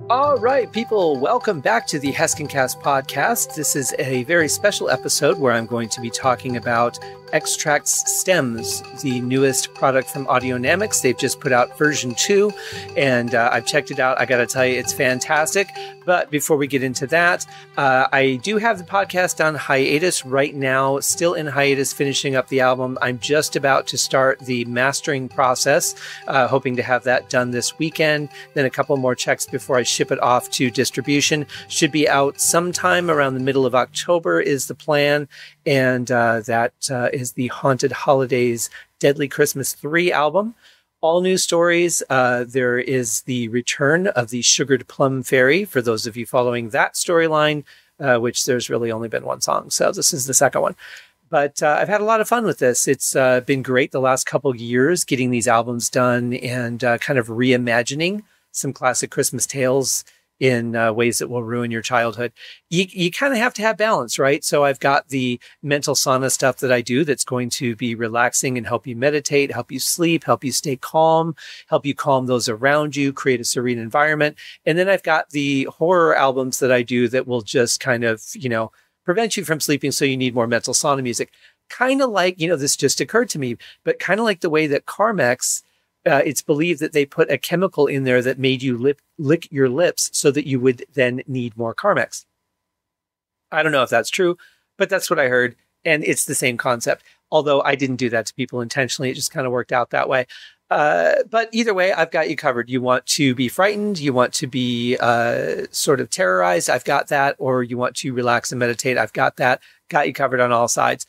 All right, people, welcome back to the HaskinCast Podcast. This is a very special episode where I'm going to be talking about XTRAX Stems, the newest product from Audionamix. They've just put out version 2, and I've checked it out. I got to tell you, it's fantastic. But before we get into that, I do have the podcast on hiatus right now, still in hiatus, finishing up the album. I'm just about to start the mastering process, hoping to have that done this weekend. Then a couple more checks before I ship it off to distribution. Should be out sometime around the middle of October is the plan. And that is the Haunted Holidays Deadly Christmas 3 album. All new stories. There is the return of the Sugared Plum Fairy, for those of you following that storyline, which there's really only been one song. So this is the second one. But I've had a lot of fun with this. It's been great the last couple of years getting these albums done and kind of reimagining some classic Christmas tales in ways that will ruin your childhood. You kind of have to have balance, right? So I've got the mental sauna stuff that I do that's going to be relaxing and help you meditate, help you sleep, help you stay calm, help you calm those around you, create a serene environment. And then I've got the horror albums that I do that will just kind of, prevent you from sleeping, so you need more mental sauna music. Kind of like, this just occurred to me, but kind of like the way that Carmex, it's believed that they put a chemical in there that made you lick your lips so that you would then need more Carmex. I don't know if that's true, but that's what I heard. And it's the same concept. Although I didn't do that to people intentionally. It just kind of worked out that way. But either way, I've got you covered. You want to be frightened, you want to be sort of terrorized, I've got that. Or you want to relax and meditate, I've got that. Got you covered on all sides.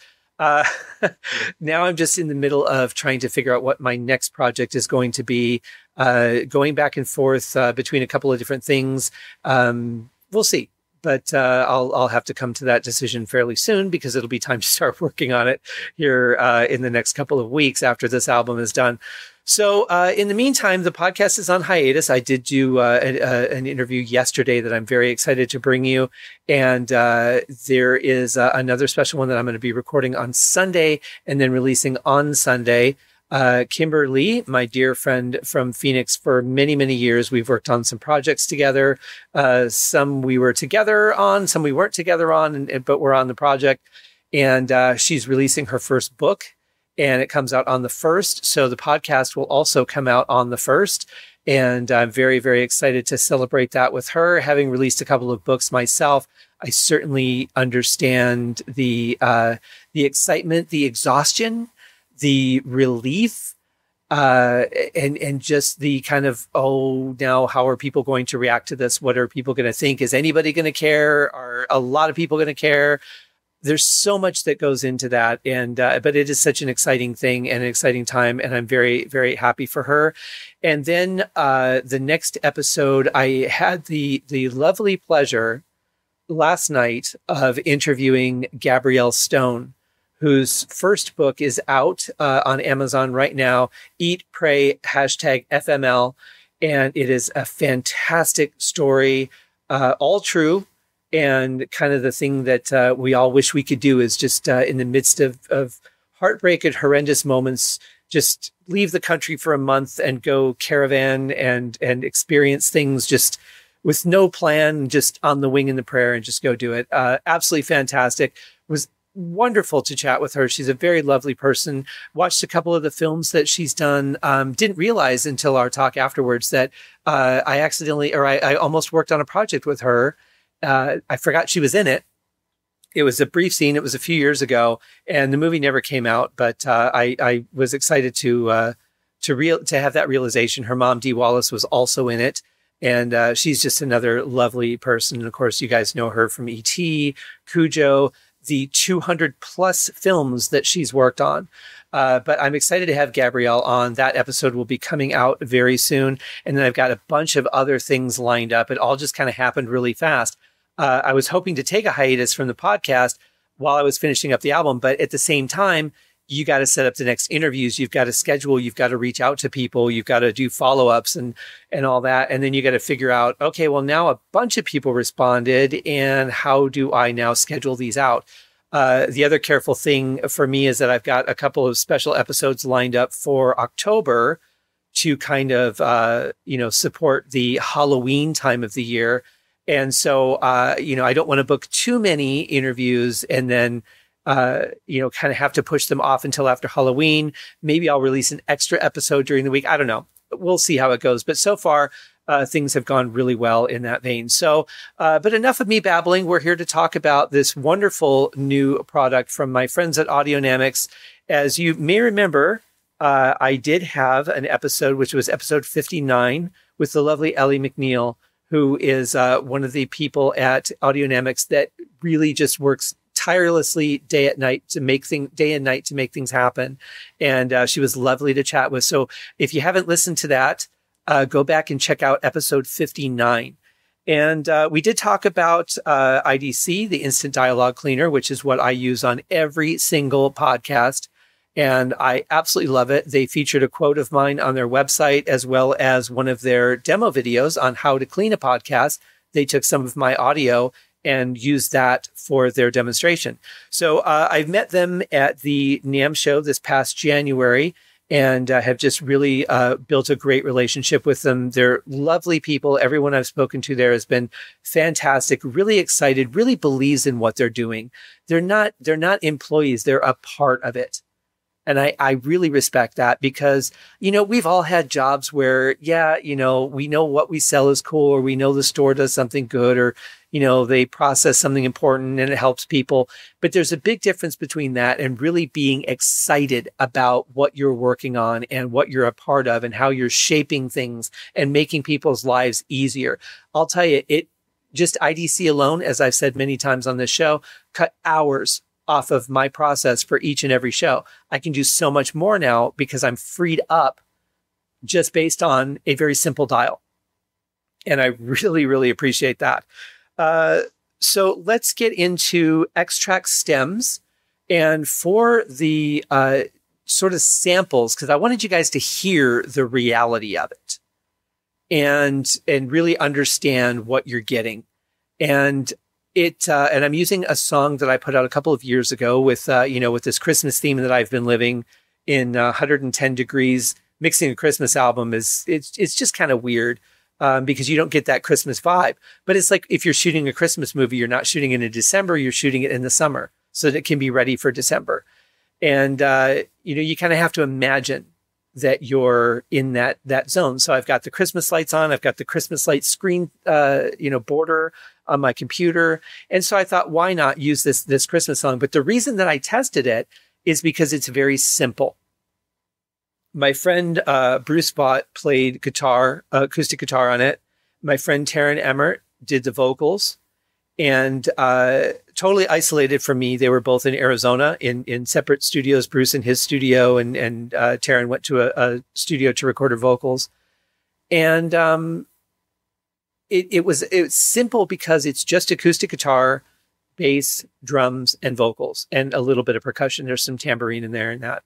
Now I'm just in the middle of trying to figure out what my next project is going to be, going back and forth between a couple of different things. We'll see, but I'll have to come to that decision fairly soon because it'll be time to start working on it here in the next couple of weeks after this album is done. So in the meantime, the podcast is on hiatus. I did do an interview yesterday that I'm very excited to bring you. And there is another special one that I'm going to be recording on Sunday and then releasing on Sunday. Kimberly, my dear friend from Phoenix for many, many years. We've worked on some projects together. Some we were together on, some we weren't together on, but we're on the project. And she's releasing her first book. And it comes out on the 1st. So the podcast will also come out on the 1st. And I'm very, very excited to celebrate that with her. Having released a couple of books myself, I certainly understand the excitement, the exhaustion, the relief, and just the kind of, now how are people going to react to this? What are people going to think? Is anybody going to care? Are a lot of people going to care? There's so much that goes into that. And, but it is such an exciting thing and an exciting time. And I'm very, very happy for her. And then, the next episode, I had the lovely pleasure last night of interviewing Gabrielle Stone, whose first book is out, on Amazon right now, Eat, Pray, #FML. And it is a fantastic story, all true. And kind of the thing that we all wish we could do is just in the midst of heartbreak and horrendous moments, just leave the country for a month and go caravan and experience things just with no plan, just on the wing and the prayer and just go do it. Absolutely fantastic. It was wonderful to chat with her. She's a very lovely person. Watched a couple of the films that she's done. Didn't realize until our talk afterwards that I almost worked on a project with her. I forgot she was in it. It was a brief scene. It was a few years ago, and the movie never came out. But I was excited to have that realization. Her mom, Dee Wallace, was also in it, and she's just another lovely person. And of course, you guys know her from E.T., Cujo, the 200 plus films that she's worked on. But I'm excited to have Gabrielle on. That episode will be coming out very soon. And then I've got a bunch of other things lined up. It all just kind of happened really fast. I was hoping to take a hiatus from the podcast while I was finishing up the album. But at the same time, you got to set up the next interviews. You've got to schedule. You've got to reach out to people. You've got to do follow-ups and all that. And then you got to figure out, okay, well, now a bunch of people responded. And how do I now schedule these out? The other careful thing for me is that I've got a couple of special episodes lined up for October to kind of, support the Halloween time of the year. And so, I don't want to book too many interviews and then, kind of have to push them off until after Halloween. Maybe I'll release an extra episode during the week. I don't know. We'll see how it goes. But so far, things have gone really well in that vein. So, but enough of me babbling. We're here to talk about this wonderful new product from my friends at Audionamix. As you may remember, I did have an episode, which was episode 59, with the lovely Ellie McNeil, who is one of the people at Audionamix that really just works tirelessly day and night to make things happen. And she was lovely to chat with. So if you haven't listened to that, go back and check out episode 59. And we did talk about IDC, the Instant Dialogue Cleaner, which is what I use on every single podcast. And I absolutely love it. They featured a quote of mine on their website, as well as one of their demo videos on how to clean a podcast. They took some of my audio and used that for their demonstration. So I've met them at the NAMM show this past January and have just really built a great relationship with them. They're lovely people. Everyone I've spoken to there has been fantastic, really excited, really believes in what they're doing. They're not employees. They're a part of it. And I really respect that because, we've all had jobs where, we know what we sell is cool, or we know the store does something good, or, they process something important and it helps people. But there's a big difference between that and really being excited about what you're working on and what you're a part of and how you're shaping things and making people's lives easier. I'll tell you, just IDC alone, as I've said many times on this show, cut hours off of my process for each and every show. I can do so much more now because I'm freed up just based on a very simple dial. And I really, really appreciate that. So let's get into XTRAX Stems. And for the sort of samples, because I wanted you guys to hear the reality of it and really understand what you're getting. And and I'm using a song that I put out a couple of years ago with this Christmas theme that I've been living in 110 degrees. Mixing a Christmas album it's just kind of weird because you don't get that Christmas vibe. But it's like if you're shooting a Christmas movie, you're not shooting it in December, you're shooting it in the summer so that it can be ready for December. And, you kind of have to imagine that you're in that zone. So I've got the Christmas lights on. I've got the Christmas light screen, border on my computer. And so I thought, why not use this Christmas song? But the reason that I tested it is because it's very simple. My friend, Bruce Vaught played acoustic guitar on it. My friend Taran Emmert did the vocals, and totally isolated from me. They were both in Arizona in separate studios, Bruce in his studio and Taran went to a studio to record her vocals. And it was simple because it's just acoustic guitar, bass, drums, and vocals, and a little bit of percussion. There's some tambourine in there and that.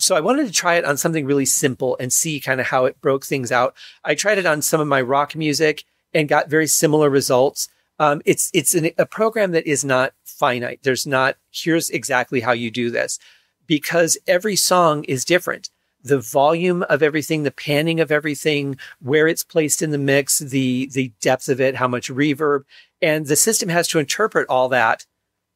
So I wanted to try it on something really simple and see kind of how it broke things out. I tried it on some of my rock music and got very similar results. It's a program that is not finite. There's not, here's exactly how you do this, because every song is different. The volume of everything, the panning of everything, where it's placed in the mix, the depth of it, how much reverb, and the system has to interpret all that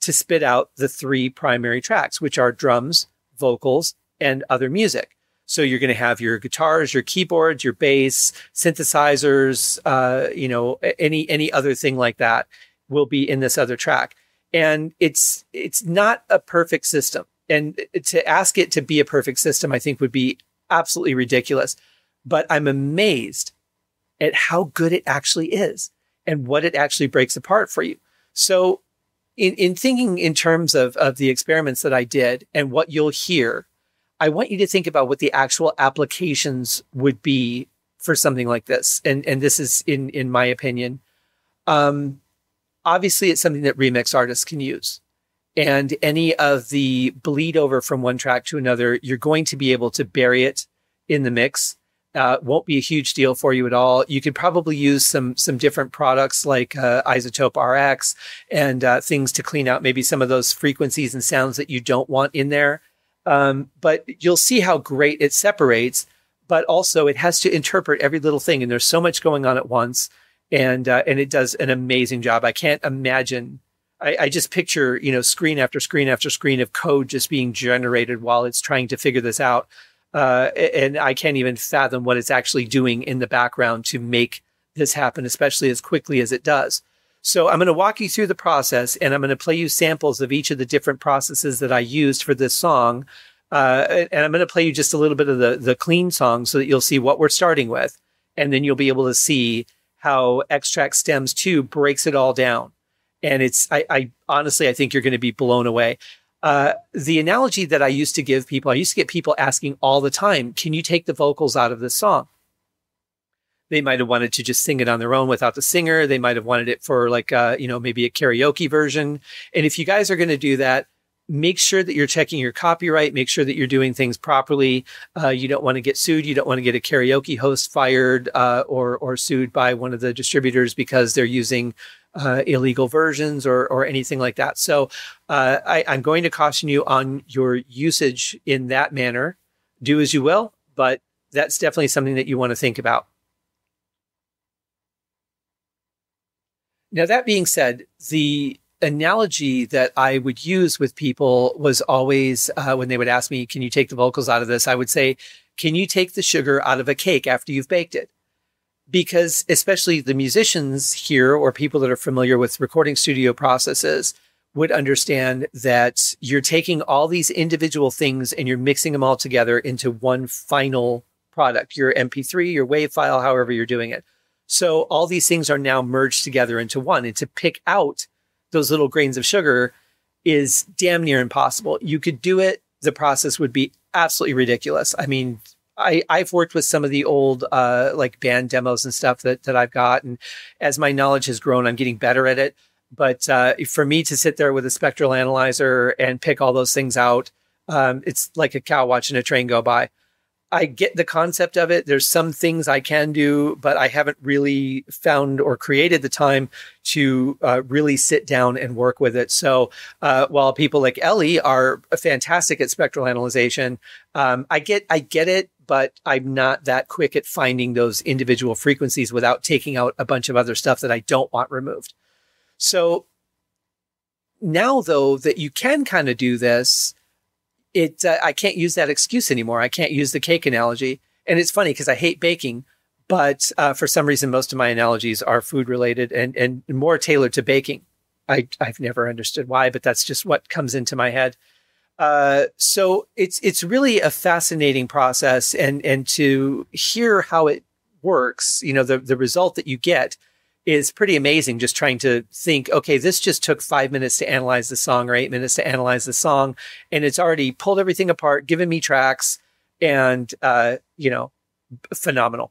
to spit out the three primary tracks, which are drums, vocals, and other music. So you're going to have your guitars, your keyboards, your bass, synthesizers, any other thing like that will be in this other track. And it's not a perfect system. And to ask it to be a perfect system, I think would be absolutely ridiculous. But I'm amazed at how good it actually is and what it actually breaks apart for you. So in thinking in terms of the experiments that I did and what you'll hear, I want you to think about what the actual applications would be for something like this. And this is in my opinion. Obviously, it's something that remix artists can use. And any of the bleed over from one track to another, you're going to be able to bury it in the mix. Won't be a huge deal for you at all. You could probably use some different products like Isotope RX and things to clean out maybe some of those frequencies and sounds that you don't want in there. But you'll see how great it separates. but also it has to interpret every little thing. And there's so much going on at once. And it does an amazing job. I can't imagine. I just picture, screen after screen after screen of code just being generated while it's trying to figure this out. And I can't even fathom what it's actually doing in the background to make this happen, especially as quickly as it does. So I'm going to walk you through the process, and I'm going to play you samples of each of the different processes that I used for this song. And I'm going to play you just a little bit of the clean song so that you'll see what we're starting with. And then you'll be able to see how XTRAX Stems 2 breaks it all down. And I honestly, I think you're going to be blown away. The analogy that I used to give people, I used to get people asking all the time, can you take the vocals out of this song? They might have wanted to just sing it on their own without the singer. They might have wanted it for maybe a karaoke version. And if you guys are going to do that, make sure that you're checking your copyright. Make sure that you're doing things properly. You don't want to get sued. You don't want to get a karaoke host fired or sued by one of the distributors because they're using illegal versions or anything like that. So I'm going to caution you on your usage in that manner. Do as you will, but that's definitely something that you want to think about. Now, that being said, the analogy that I would use with people was always when they would ask me, can you take the vocals out of this? I would say, can you take the sugar out of a cake after you've baked it? Because especially the musicians here or people that are familiar with recording studio processes would understand that you're taking all these individual things and you're mixing them all together into one final product, your MP3, your WAV file, however you're doing it. So all these things are now merged together into one. And to pick out those little grains of sugar is damn near impossible. You could do it. The process would be absolutely ridiculous. I mean, I've worked with some of the old band demos and stuff that I've got. And as my knowledge has grown, I'm getting better at it. But for me to sit there with a spectral analyzer and pick all those things out, it's like a cow watching a train go by. I get the concept of it. There's some things I can do, but I haven't really found or created the time to really sit down and work with it. So while people like Ellie are fantastic at spectral analyzation, I get it, but I'm not that quick at finding those individual frequencies without taking out a bunch of other stuff that I don't want removed. So now, though, that you can kind of do this, I can't use that excuse anymore. I can't use the cake analogy. And it's funny because I hate baking, but for some reason, most of my analogies are food related and more tailored to baking. I've never understood why, but that's just what comes into my head. So it's really a fascinating process, and to hear how it works, the result that you get is pretty amazing. Just trying to think, okay, this just took 5 minutes to analyze the song or 8 minutes to analyze the song. And it's already pulled everything apart, given me tracks and, phenomenal.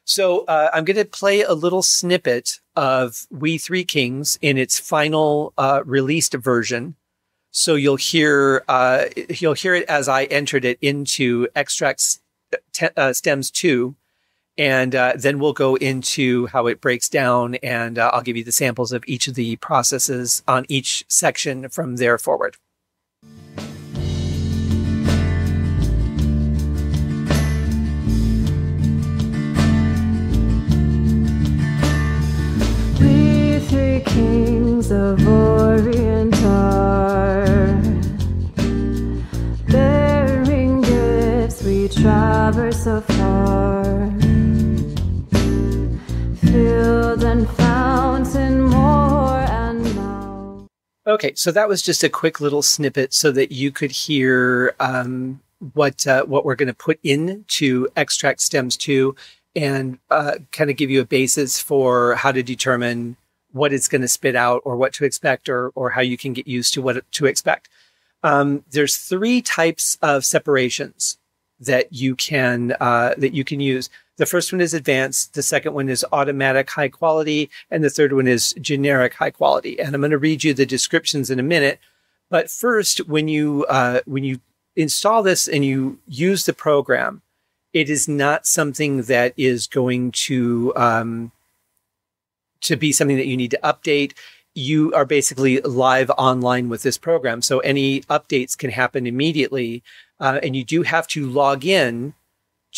So I'm going to play a little snippet of We Three Kings in its final released version. So you'll hear it as I entered it into XTRAX Stems 2. And then we'll go into how it breaks down, and I'll give you the samples of each of the processes on each section from there forward. We three kings of Orient are, bearing gifts we traverse so far. Field and fountain, more and now. Okay, so that was just a quick little snippet so that you could hear what we're going to put into XTRAX Stems 2 and kind of give you a basis for how to determine what it's going to spit out or what to expect or how you can get used to what to expect. There's 3 types of separations that you can use. The first one is advanced. The second one is automatic high quality. And the third one is generic high quality. And I'm going to read you the descriptions in a minute. But first, when you install this and you use the program, it is not something that is going to be something that you need to update. You are basically live online with this program. So any updates can happen immediately. And you do have to log in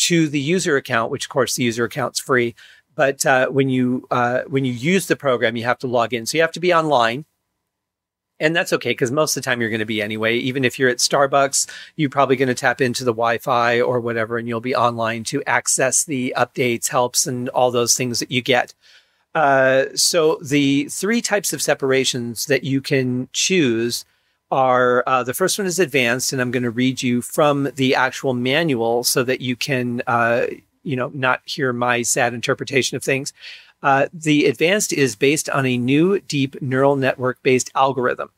to the user account, which of course the user account's free. But when you use the program, you have to log in. So you have to be online. And that's okay, because most of the time you're going to be anyway. Even if you're at Starbucks, you're probably going to tap into the Wi-Fi or whatever, and you'll be online to access the updates, helps, and all those things that you get. So the three types of separations that you can choose are, the first one is advanced, and I'm going to read you from the actual manual so that you can, not hear my sad interpretation of things. The advanced is based on a new deep neural network-based algorithm.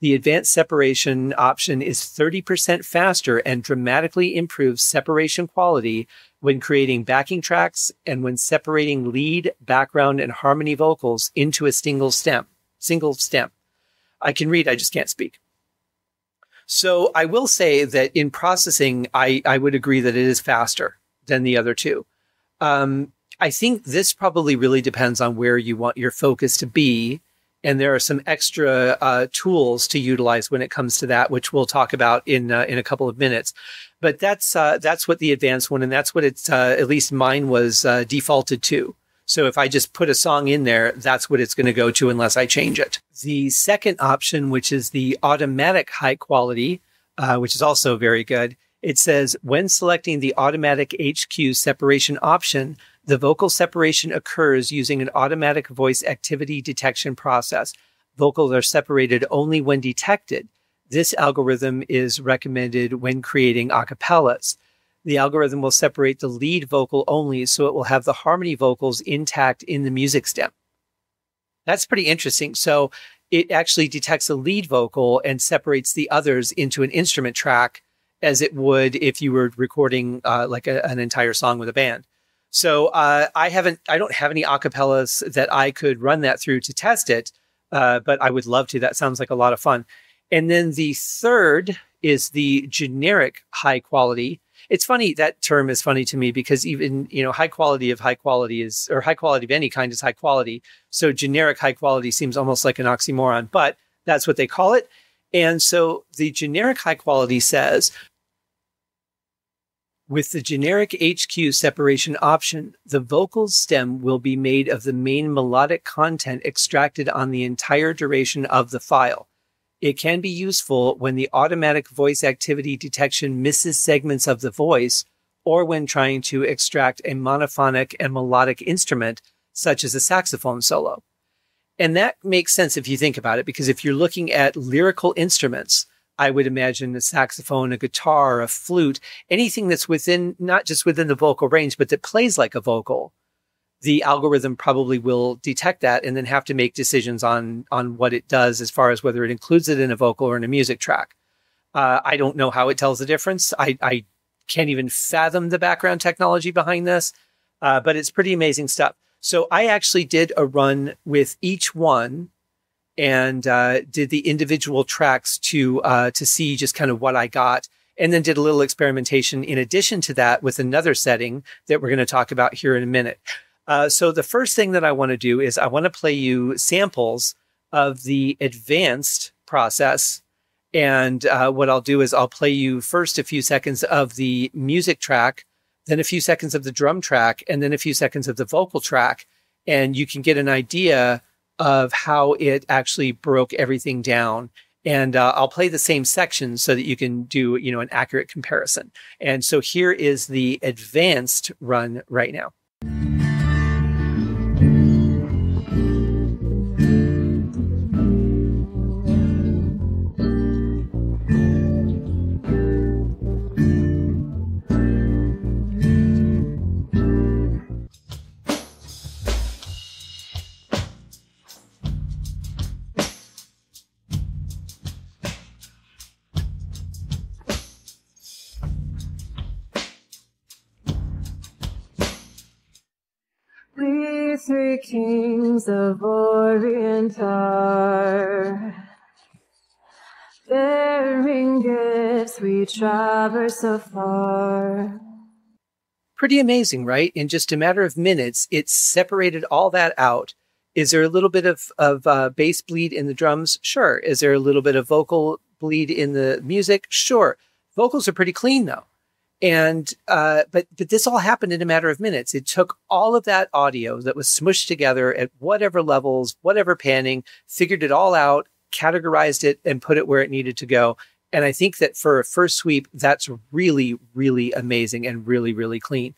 The advanced separation option is 30% faster and dramatically improves separation quality when creating backing tracks and when separating lead, background, and harmony vocals into a single stem. I can read, I just can't speak. So I will say that in processing, I would agree that it is faster than the other two. I think this probably really depends on where you want your focus to be. And there are some extra tools to utilize when it comes to that, which we'll talk about in a couple of minutes. But that's what the advanced one, and that's what it's, at least mine was defaulted to. So if I just put a song in there, that's what it's going to go to unless I change it. The second option, which is the automatic high quality, which is also very good. It says, when selecting the automatic HQ separation option, the vocal separation occurs using an automatic voice activity detection process. Vocals are separated only when detected. This algorithm is recommended when creating acapellas. The algorithm will separate the lead vocal only, so it will have the harmony vocals intact in the music stem. That's pretty interesting. So it actually detects a lead vocal and separates the others into an instrument track, as it would if you were recording an entire song with a band. So I don't have any acapellas that I could run that through to test it, but I would love to. That sounds like a lot of fun. And then the third is the generic high quality. It's funny, that term is funny to me because even, high quality of any kind is high quality. So generic high quality seems almost like an oxymoron, but that's what they call it. And so the generic high quality says, with the generic HQ separation option, the vocal stem will be made of the main melodic content extracted on the entire duration of the file. It can be useful when the automatic voice activity detection misses segments of the voice or when trying to extract a monophonic and melodic instrument, such as a saxophone solo. And that makes sense if you think about it, because if you're looking at lyrical instruments, I would imagine a saxophone, a guitar, a flute, anything that's within, not just within the vocal range, but that plays like a vocal, the algorithm probably will detect that and then have to make decisions on what it does as far as whether it includes it in a vocal or in a music track. I don't know how it tells the difference. I can't even fathom the background technology behind this, but it's pretty amazing stuff. So I actually did a run with each one and did the individual tracks to see just kind of what I got, and then did a little experimentation in addition to that with another setting that we're going to talk about here in a minute. So the first thing that I want to do is I want to play you samples of the advanced process. And what I'll do is I'll play you first a few seconds of the music track, then a few seconds of the drum track, and then a few seconds of the vocal track. And you can get an idea of how it actually broke everything down. And I'll play the same section so that you can do, an accurate comparison. And so here is the advanced run right now. We three kings of Orient are, bearing gifts we traverse so far. Pretty amazing, right? In just a matter of minutes, it's separated all that out. Is there a little bit of bass bleed in the drums? Sure. Is there a little bit of vocal bleed in the music? Sure. Vocals are pretty clean, though. And, but this all happened in a matter of minutes. It took all of that audio that was smushed together at whatever levels, whatever panning, figured it all out, categorized it, and put it where it needed to go. And I think that for a first sweep, that's really, really amazing and really, really clean.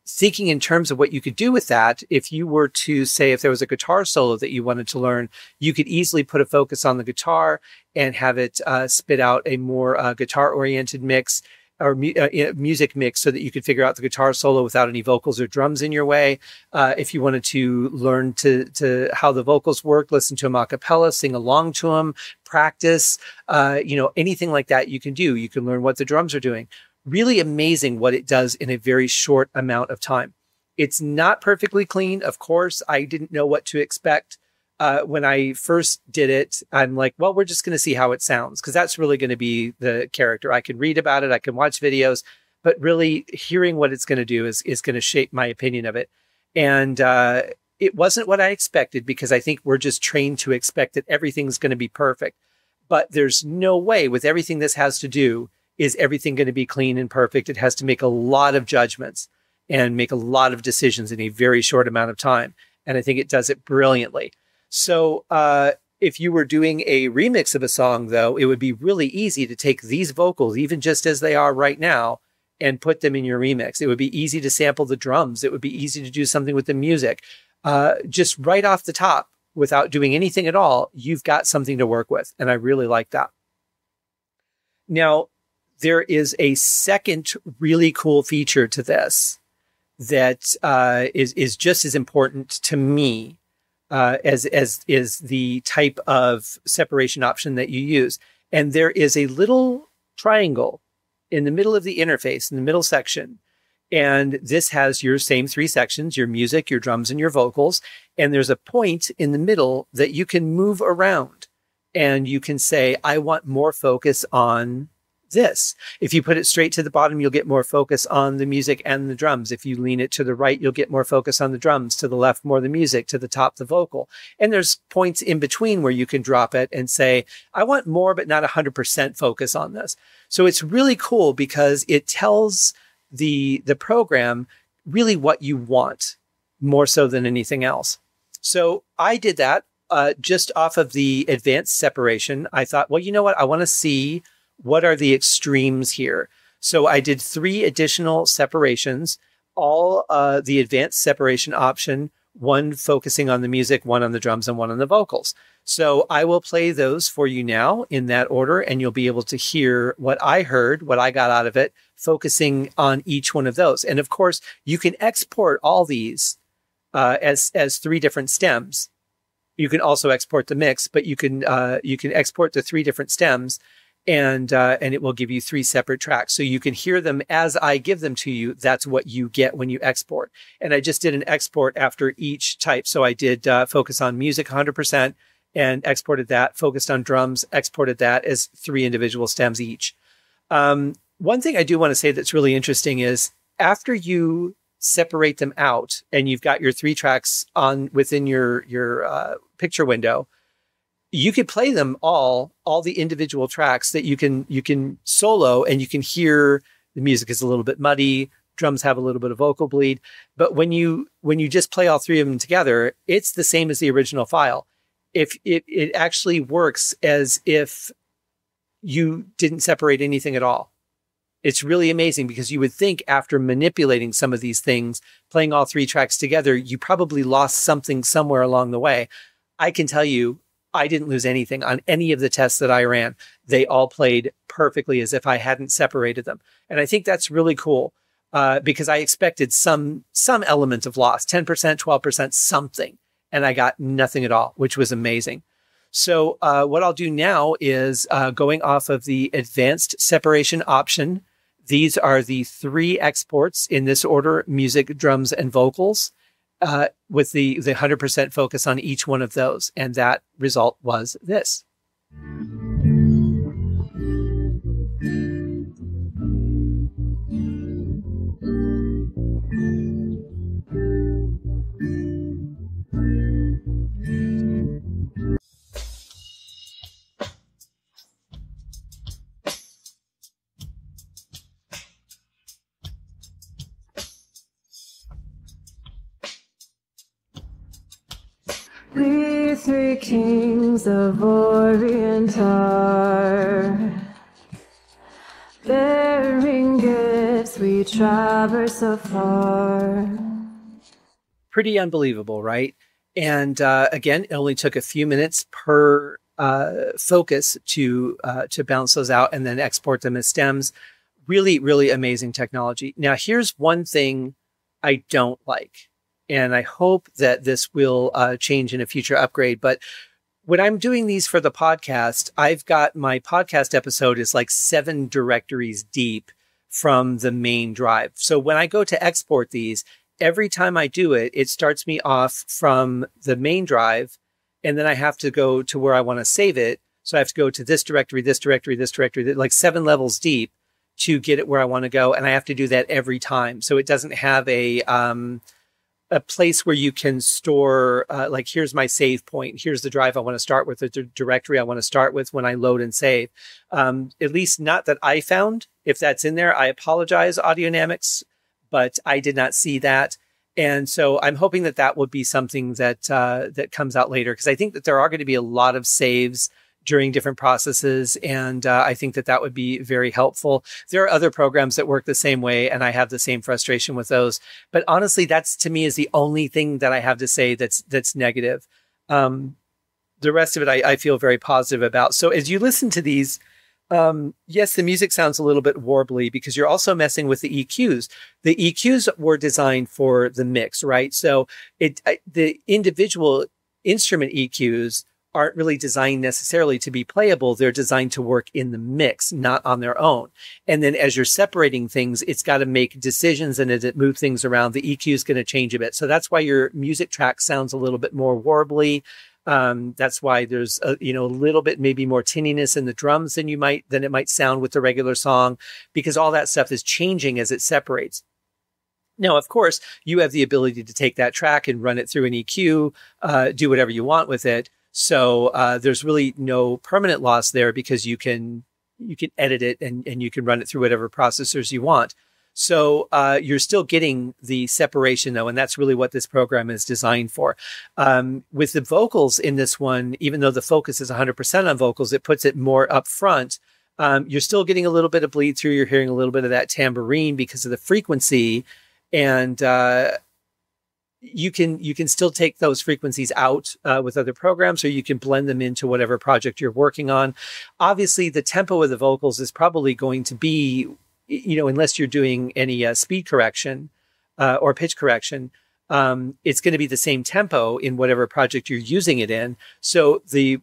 Thinking in terms of what you could do with that, if you were to say, if there was a guitar solo that you wanted to learn, you could easily put a focus on the guitar and have it spit out a more guitar-oriented mix or music mix so that you could figure out the guitar solo without any vocals or drums in your way. If you wanted to learn to how the vocals work, listen to them a cappella, sing along to them, practice, anything like that you can do. You can learn what the drums are doing. Really amazing what it does in a very short amount of time. It's not perfectly clean. Of course, I didn't know what to expect. When I first did it, I'm like, well, we're just going to see how it sounds, because that's really going to be the character. I can read about it, I can watch videos, but really hearing what it's going to do is going to shape my opinion of it. And it wasn't what I expected, because I think we're just trained to expect that everything's going to be perfect. But there's no way with everything this has to do is everything going to be clean and perfect. It has to make a lot of judgments and make a lot of decisions in a very short amount of time. And I think it does it brilliantly. So if you were doing a remix of a song, though, it would be really easy to take these vocals, even just as they are right now, and put them in your remix. It would be easy to sample the drums. It would be easy to do something with the music. Just right off the top, without doing anything at all, you've got something to work with. And I really like that. Now, there is a second really cool feature to this that is just as important to me as is the type of separation option that you use. And there is a little triangle in the middle of the interface, in the middle section. And this has your same three sections, your music, your drums, and your vocals. And there's a point in the middle that you can move around. And you can say, I want more focus on this. If you put it straight to the bottom, you'll get more focus on the music and the drums. If you lean it to the right, you'll get more focus on the drums. To the left, more the music. To the top, the vocal. And there's points in between where you can drop it and say, I want more, but not 100% focus on this. So it's really cool because it tells the program really what you want more so than anything else. So I did that just off of the advanced separation. I thought, well, you know what? I want to see what are the extremes here. So I did 3 additional separations, all the advanced separation option, one focusing on the music, one on the drums, and one on the vocals. So I will play those for you now in that order, and you'll be able to hear what I heard, what I got out of it, focusing on each one of those. And of course, you can export all these as 3 different stems. You can also export the mix, but you can export the 3 different stems, and it will give you 3 separate tracks. So you can hear them as I give them to you. That's what you get when you export. And I just did an export after each type. So I did focus on music 100% and exported that, focused on drums, exported that as 3 individual stems each. One thing I do want to say that's really interesting is after you separate them out and you've got your 3 tracks on within your picture window, you could play them all the individual tracks that you can solo, and you can hear the music is a little bit muddy, drums have a little bit of vocal bleed. But when you just play all 3 of them together, it's the same as the original file. If it actually works as if you didn't separate anything at all. It's really amazing because you would think after manipulating some of these things, playing all 3 tracks together, you probably lost something somewhere along the way. I can tell you, I didn't lose anything on any of the tests that I ran. They all played perfectly as if I hadn't separated them. And I think that's really cool because I expected some element of loss, 10%, 12%, something. And I got nothing at all, which was amazing. So what I'll do now is going off of the advanced separation option. These are the 3 exports in this order: music, drums, and vocals, with the 100% focus on each one of those. And that result was this. We three kings of Orient are, bearing gifts we traverse so far. Pretty unbelievable, right? And again, it only took a few minutes per focus to bounce those out and then export them as stems. Really, really amazing technology. Now, here's one thing I don't like, and I hope that this will change in a future upgrade. But when I'm doing these for the podcast, I've got my podcast episode is like 7 directories deep from the main drive. So when I go to export these, every time I do it, it starts me off from the main drive, and then I have to go to where I want to save it. So I have to go to this directory, this directory, this directory, like 7 levels deep to get it where I want to go. And I have to do that every time. So it doesn't have a place where you can store, like, here's my save point. Here's the drive I want to start with, the directory I want to start with when I load and save. At least not that I found. If that's in there, I apologize, Audionamix, but I did not see that. And so I'm hoping that that will be something that that comes out later, because I think that there are going to be a lot of saves during different processes. And I think that that would be very helpful. There are other programs that work the same way, and I have the same frustration with those. But honestly, that's, to me, is the only thing that I have to say that's negative. The rest of it, I feel very positive about. So as you listen to these, yes, the music sounds a little bit warbly because you're also messing with the EQs. The EQs were designed for the mix, right? So the individual instrument EQs aren't really designed necessarily to be playable. They're designed to work in the mix, not on their own. And then as you're separating things, it's got to make decisions, and as it moves things around, the EQ is going to change a bit. So that's why your music track sounds a little bit more warbly. That's why there's a little bit maybe more tinniness in the drums than it might sound with the regular song, because all that stuff is changing as it separates. Now, of course, you have the ability to take that track and run it through an EQ, do whatever you want with it. So there's really no permanent loss there, because you can edit it and you can run it through whatever processors you want. So you're still getting the separation, though, and that's really what this program is designed for. With the vocals in this one, even though the focus is 100% on vocals, it puts it more up front. You're still getting a little bit of bleed through. You're hearing a little bit of that tambourine because of the frequency, and you can still take those frequencies out with other programs, or you can blend them into whatever project you're working on. Obviously, the tempo of the vocals is probably going to be, unless you're doing any speed correction or pitch correction, it's going to be the same tempo in whatever project you're using it in. So the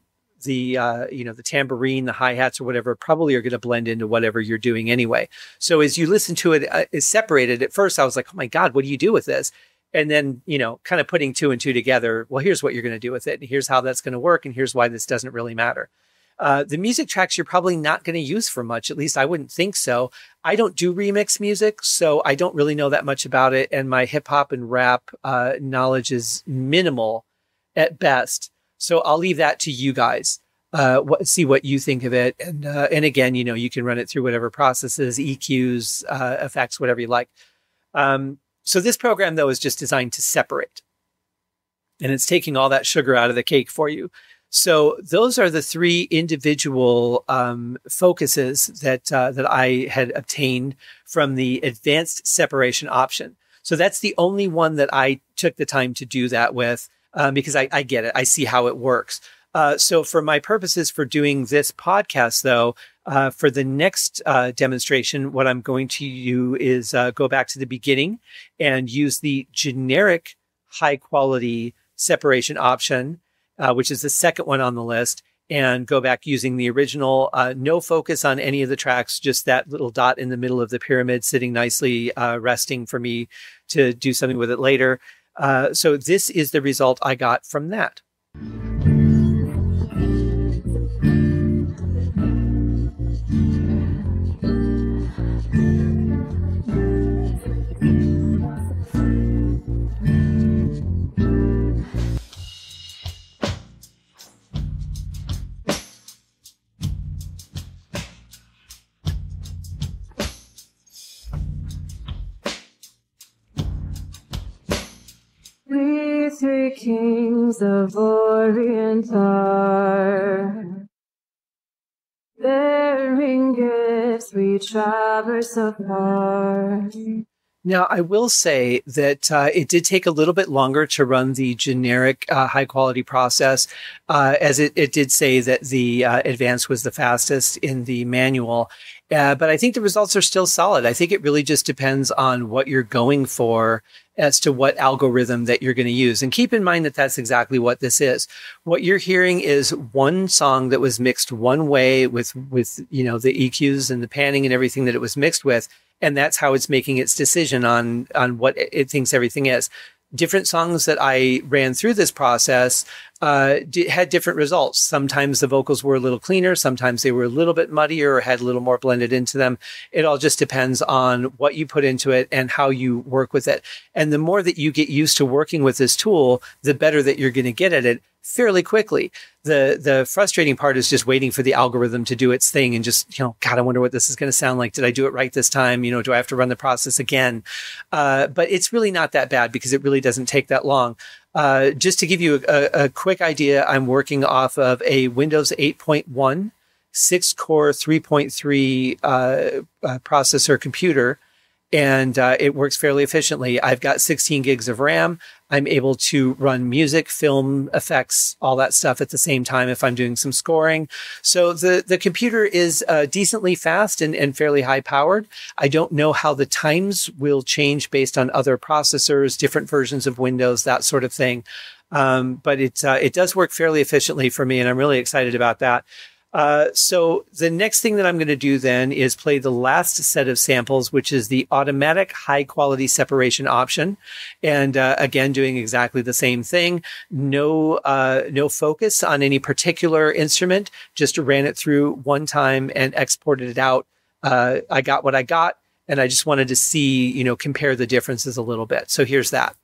tambourine, the hi-hats or whatever probably are going to blend into whatever you're doing anyway. So as you listen to it, it's separated. At first I was like, oh my God, what do you do with this? And then, kind of putting 2 and 2 together. Well, here's what you're going to do with it. And here's how that's going to work. And here's why this doesn't really matter. The music tracks you're probably not going to use for much. At least I wouldn't think so. I don't do remix music, so I don't really know that much about it. And my hip hop and rap knowledge is minimal at best. So I'll leave that to you guys. See what you think of it. And again, you can run it through whatever processes, EQs, effects, whatever you like. So this program, though, is just designed to separate. And it's taking all that sugar out of the cake for you. So those are the 3 individual focuses that I had obtained from the advanced separation option. So that's the only one that I took the time to do that with, because I get it. I see how it works. So for my purposes for doing this podcast, though, for the next demonstration, what I'm going to do is go back to the beginning and use the generic high quality separation option, which is the second one on the list, and go back using the original, no focus on any of the tracks, just that little dot in the middle of the pyramid sitting nicely, resting for me to do something with it later. So this is the result I got from that. three kings of Orient are bearing gifts, we traverse so far. Now, I will say that it did take a little bit longer to run the generic high-quality process, as it did say that the advanced was the fastest in the manual. But I think the results are still solid. I think it really just depends on what you're going for as to what algorithm that you're going to use. And keep in mind that that's exactly what this is. What you're hearing is one song that was mixed one way with the EQs and the panning and everything that it was mixed with. And that's how it's making its decision on what it thinks everything is. Different songs that I ran through this process had different results. Sometimes the vocals were a little cleaner. Sometimes they were a little bit muddier or had a little more blended into them. It all just depends on what you put into it and how you work with it. And the more that you get used to working with this tool, the better that you're going to get at it fairly quickly. The frustrating part is just waiting for the algorithm to do its thing and just, God, I wonder what this is going to sound like. Did I do it right this time? Do I have to run the process again? But it's really not that bad because it really doesn't take that long. Just to give you a quick idea, I'm working off of a Windows 8.1 6-core 3.3 processor computer. And it works fairly efficiently. I've got 16 gigs of RAM. I'm able to run music, film, effects, all that stuff at the same time if I'm doing some scoring. So the computer is decently fast and fairly high powered. I don't know how the times will change based on other processors, different versions of Windows, that sort of thing. But it does work fairly efficiently for me, and I'm really excited about that. So the next thing that I'm going to do then is play the last set of samples, which is the automatic high quality separation option. And, again, doing exactly the same thing. No focus on any particular instrument. Just ran it through one time and exported it out. I got what I got, and I just wanted to see, compare the differences a little bit. So here's that.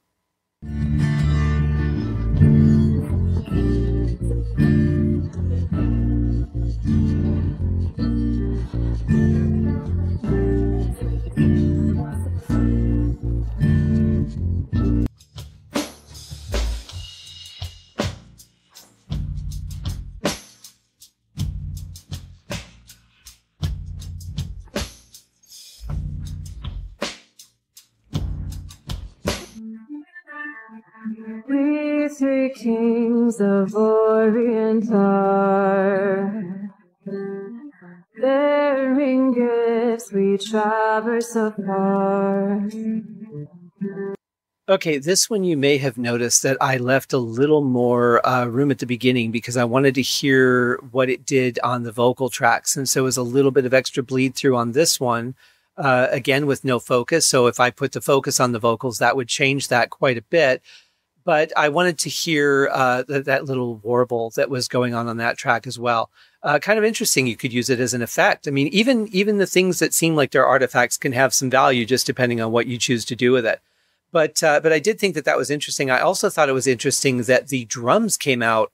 We three kings of Orient are bearing gifts, we traverse so far. Okay, this one you may have noticed that I left a little more room at the beginning because I wanted to hear what it did on the vocal tracks. And so it was a little bit of extra bleed through on this one, again, with no focus. So if I put the focus on the vocals, that would change that quite a bit. But I wanted to hear that little warble that was going on that track as well. Kind of interesting. You could use it as an effect. I mean, even the things that seem like they're artifacts can have some value just depending on what you choose to do with it. But I did think that was interesting. I also thought it was interesting that the drums came out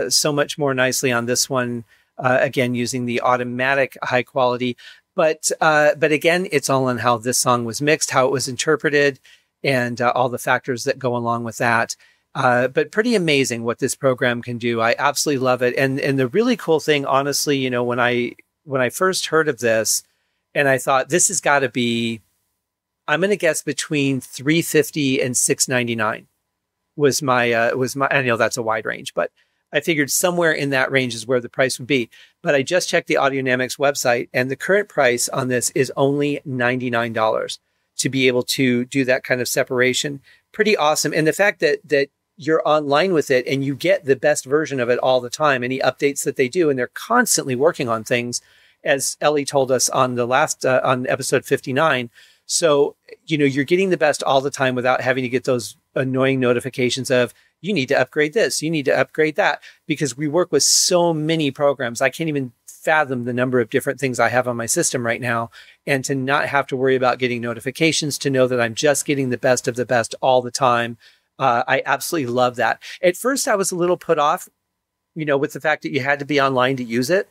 so much more nicely on this one. Again, using the automatic high quality. But again, it's all on how this song was mixed, how it was interpreted, and all the factors that go along with that. But pretty amazing what this program can do. I absolutely love it. And the really cool thing, honestly, when I first heard of this, and I thought this has got to be, I'm going to guess between $350 and $699 was my, I know that's a wide range, but I figured somewhere in that range is where the price would be. But I just checked the Audionamix website, and the current price on this is only $99 to be able to do that kind of separation. Pretty awesome. And the fact that you're online with it and you get the best version of it all the time, any updates that they do, and they're constantly working on things, as Ellie told us on the last, on episode 59. So, you're getting the best all the time without having to get those annoying notifications of, you need to upgrade this, you need to upgrade that, because we work with so many programs. I can't even fathom the number of different things I have on my system right now. And to not have to worry about getting notifications, to know that I'm just getting the best of the best all the time. I absolutely love that. At first, I was a little put off, with the fact that you had to be online to use it,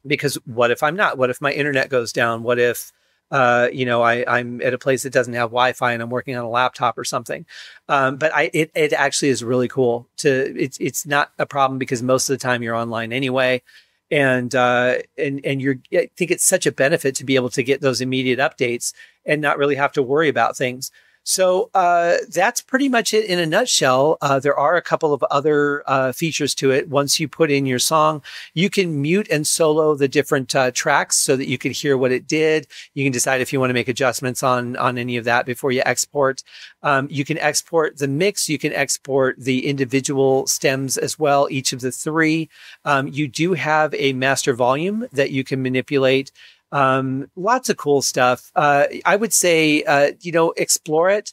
because what if I'm not? What if my internet goes down? What if I'm at a place that doesn't have Wi-Fi and I'm working on a laptop or something. But it actually is really cool it's not a problem because most of the time you're online anyway. And I think it's such a benefit to be able to get those immediate updates and not really have to worry about things. So that's pretty much it in a nutshell. There are a couple of other features to it. Once you put in your song, you can mute and solo the different tracks so that you can hear what it did. You can decide if you want to make adjustments on any of that before you export. You can export the mix. You can export the individual stems as well, each of the three. You do have a master volume that you can manipulate. Lots of cool stuff. I would say, explore it,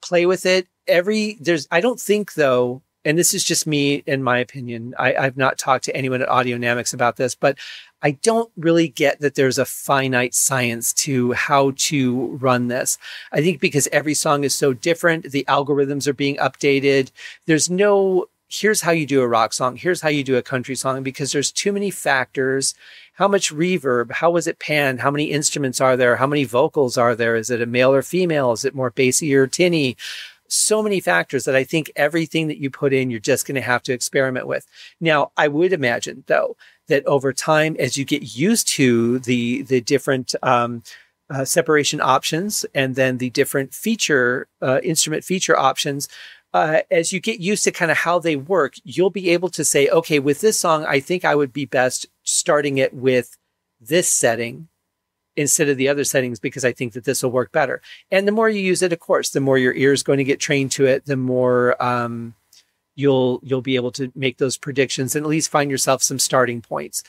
play with it. I don't think though, and this is just me in my opinion, I've not talked to anyone at Audionamix about this, but I don't really get that there's a finite science to how to run this. I think because every song is so different, the algorithms are being updated. There's no, here's how you do a rock song. Here's how you do a country song, because there's too many factors. How much reverb? How was it panned? How many instruments are there? How many vocals are there? Is it a male or female? Is it more bassy or tinny? So many factors that I think everything that you put in, you're just going to have to experiment with. Now, I would imagine though, that over time, as you get used to the different, separation options and then the different instrument feature options, as you get used to kind of how they work, you'll be able to say, okay, with this song, I think I would be best starting it with this setting instead of the other settings, because I think that this will work better. And the more you use it, of course, the more your ear is going to get trained to it, the more you'll be able to make those predictions and at least find yourself some starting points.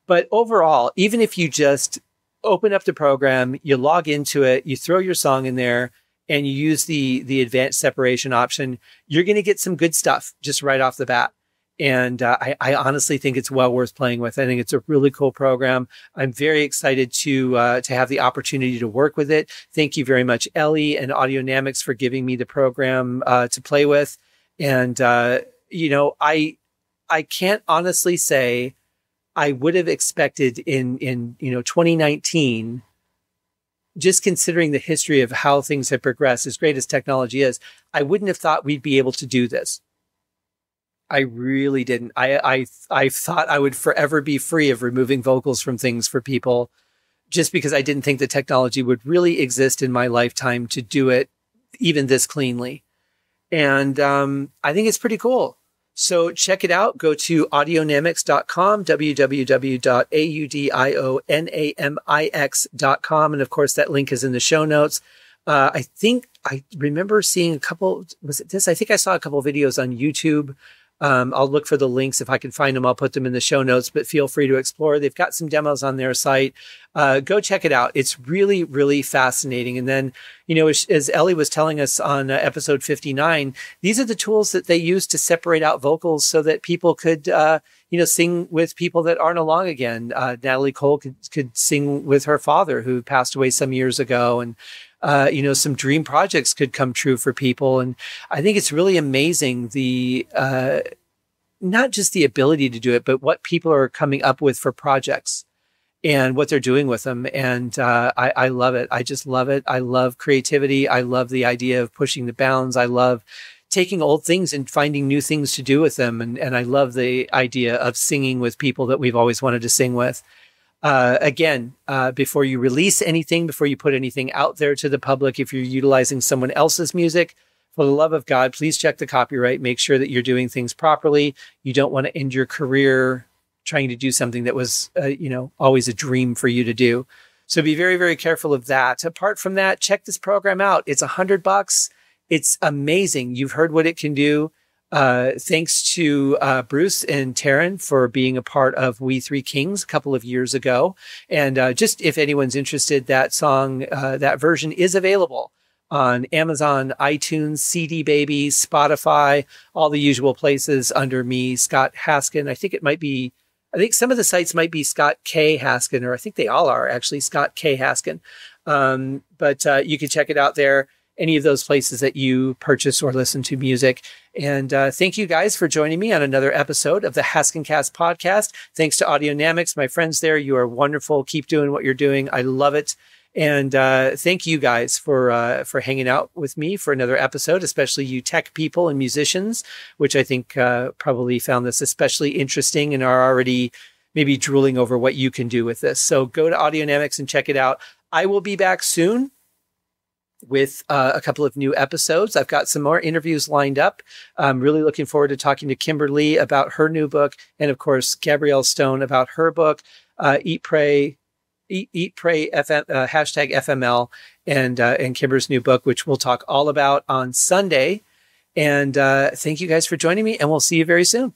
But overall, even if you just open up the program, you log into it, you throw your song in there, and you use the advanced separation option, you're going to get some good stuff just right off the bat. And I honestly think it's well worth playing with. I think it's a really cool program. I'm very excited to have the opportunity to work with it. Thank you very much, Ellie and Audionamix, for giving me the program to play with. And I can't honestly say I would have expected in 2019. Just considering the history of how things have progressed, as great as technology is, I wouldn't have thought we'd be able to do this. I really didn't. I thought I would forever be free of removing vocals from things for people, just because I didn't think the technology would really exist in my lifetime to do it even this cleanly. And I think it's pretty cool. So check it out. Go to audionamix.com, www.audionamix.com. And of course, that link is in the show notes. I think I remember seeing a couple, was it this? I think I saw a couple of videos on YouTube. I'll look for the links. If I can find them, I'll put them in the show notes, but feel free to explore. They've got some demos on their site. Go check it out. It's really, really fascinating. And then, as Ellie was telling us on episode 59, these are the tools that they use to separate out vocals so that people could, sing with people that aren't along again. Natalie Cole could sing with her father, who passed away some years ago. And, some dream projects could come true for people. And I think it's really amazing not just the ability to do it, but what people are coming up with for projects and what they're doing with them. And I love it. I just love it. I love creativity. I love the idea of pushing the bounds. I love taking old things and finding new things to do with them. And I love the idea of singing with people that we've always wanted to sing with. Again, before you release anything, before you put anything out there to the public, if you're utilizing someone else's music, for the love of God, please check the copyright. Make sure that you're doing things properly. You don't want to end your career trying to do something that was, always a dream for you to do. So be very, very careful of that. Apart from that, check this program out. It's $100. It's amazing. You've heard what it can do. Thanks to Bruce and Taran for being a part of We Three Kings a couple of years ago. And just if anyone's interested, that song, that version is available on Amazon, iTunes, CD Baby, Spotify, all the usual places under me, Scott Haskin. I think some of the sites might be Scott K. Haskin, or I think they all are actually Scott K. Haskin. But you can check it out there, any of those places that you purchase or listen to music. And thank you guys for joining me on another episode of the HaskinCast Podcast. Thanks to Audionamix, my friends there. You are wonderful. Keep doing what you're doing. I love it. And thank you guys for hanging out with me for another episode, especially you tech people and musicians, which I think probably found this especially interesting and are already maybe drooling over what you can do with this. So go to Audionamix and check it out. I will be back soon with a couple of new episodes. I've got some more interviews lined up. I'm really looking forward to talking to Kimberly about her new book, and of course, Gabrielle Stone about her book, Eat, Pray, FM, hashtag FML, and Kimber's new book, which we'll talk all about on Sunday. And thank you guys for joining me, and we'll see you very soon.